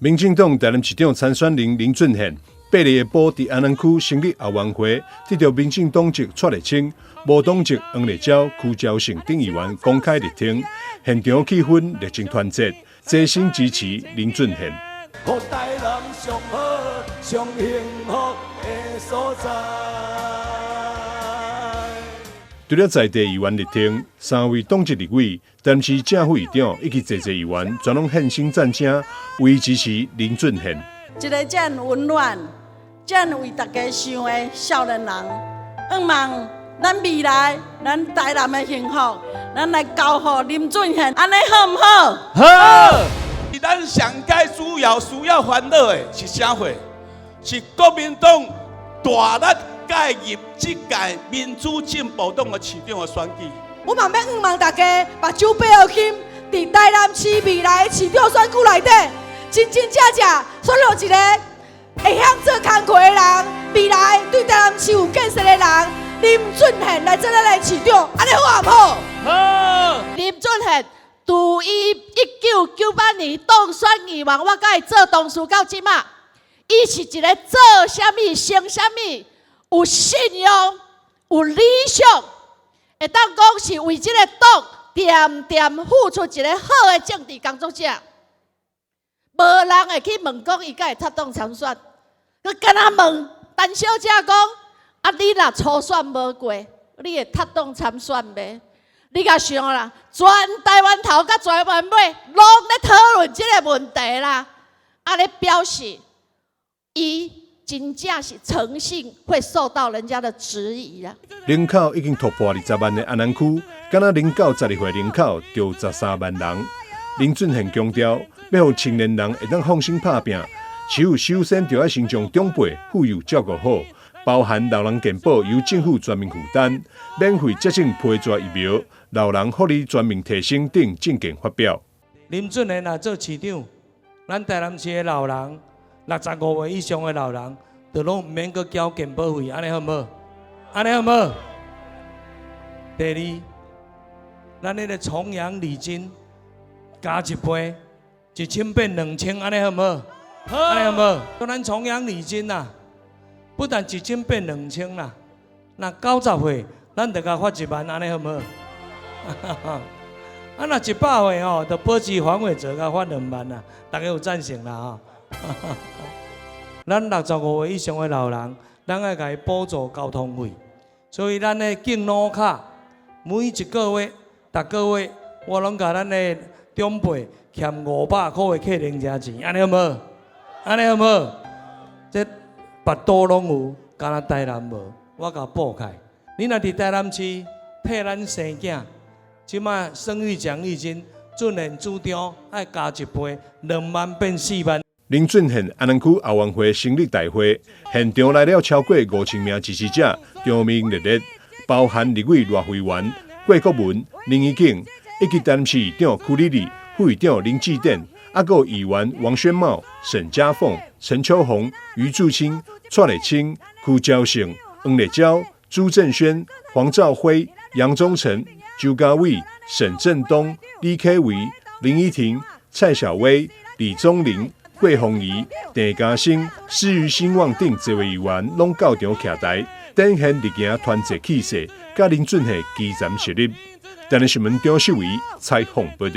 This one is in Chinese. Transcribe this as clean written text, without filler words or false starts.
民进党台南市长参选人林俊宪8日下晡伫安南区成立后援会，得到民进党籍蔡立青、无党籍黄丽娇、区朝胜等议员公开力挺，现场气氛热情团结，齐心支持林俊宪。互台南上好、上幸福的所在。除了在地议员力挺，3位党籍立委、台南市政府议长以及侪议员，全拢献声赞声，为支持林俊宪。一个这样温暖、这样为大家想的少年人，希望咱未来咱台南的幸福，咱来交予林俊宪，安尼好唔好？好。咱上届需要烦恼的是啥货？是国民党大力介入这届民主进步党的市长的选举。我嘛要希望大家目睭闭好心，伫台南市未来的市长选举内底，真正选落一个会晓做工课的人，未来对台南市有建设的人，林俊宪来做咱的市长，安尼好唔好？好。林俊宪自伊1998年当选议员，我甲伊做同事到即马，伊是一个做啥物成啥物，有信用、有理想，会当讲是为即个党点点付出一个好的政治工作者。无人会去问讲伊敢会插党参选，佮敢若问陈小姐讲：啊，你若初选无过，你会插党参选袂？你甲想啦，全台湾头甲全台湾尾，拢咧讨论这个问题啦。啊，咧表示伊真正是诚信会受到人家的质疑啦。人口已经突破20万的安南区，敢若零到12岁人口就13万人。林俊宪强调，要让青年人会当放心打拼，首先就要先将长辈妇幼照顾好。包含老人健保由政府全面负担，免费接种批纸疫苗，老人福利全面提升等政见发表。林俊宪啊，做市长，咱台南市的老人，65岁以上的老人，就拢唔免阁交健保费，安尼好唔好？安尼好唔好？第二，咱那个重阳礼金加一倍，1000变2000，安尼好唔好？好，安尼好唔好？咱重阳礼金呐。不但1000变2000啦，那90岁，咱就甲发1万，安尼好唔好？啊，那100岁吼，就保持防卫者甲发2万啦，大家有赞成啦吼。咱65岁以上的老人，咱爱甲伊补助交通费，所以咱的敬老卡每一个月、逐个月，我拢甲咱的长辈欠500块的客人家钱，安尼好唔好？安尼好唔好？这别岛拢有，敢若台南无，我甲补开。你若伫台南市替咱生囝，即摆生育奖励金，俊宪主张爱加一倍，2万变4万。林俊宪安南区后援会成立大会，现场来了超过5000名支持者，场面热烈，包含立委罗慧元、郭国文、林怡景，以及台南市议长区里里、副议长林志典。还有议员王宣茂、沈家凤、陈秋红、余柱清、蔡立青、区朝胜、黄丽娇、朱正轩、黄兆辉、杨忠诚、周家伟、沈振东、李启维、林依婷、蔡小薇、李宗麟、桂凤仪、郑家兴、施于兴旺等这位议员拢到场徛台，展现立行团结气势，甲林俊宪基层实力。台南新闻张秀维采访报道。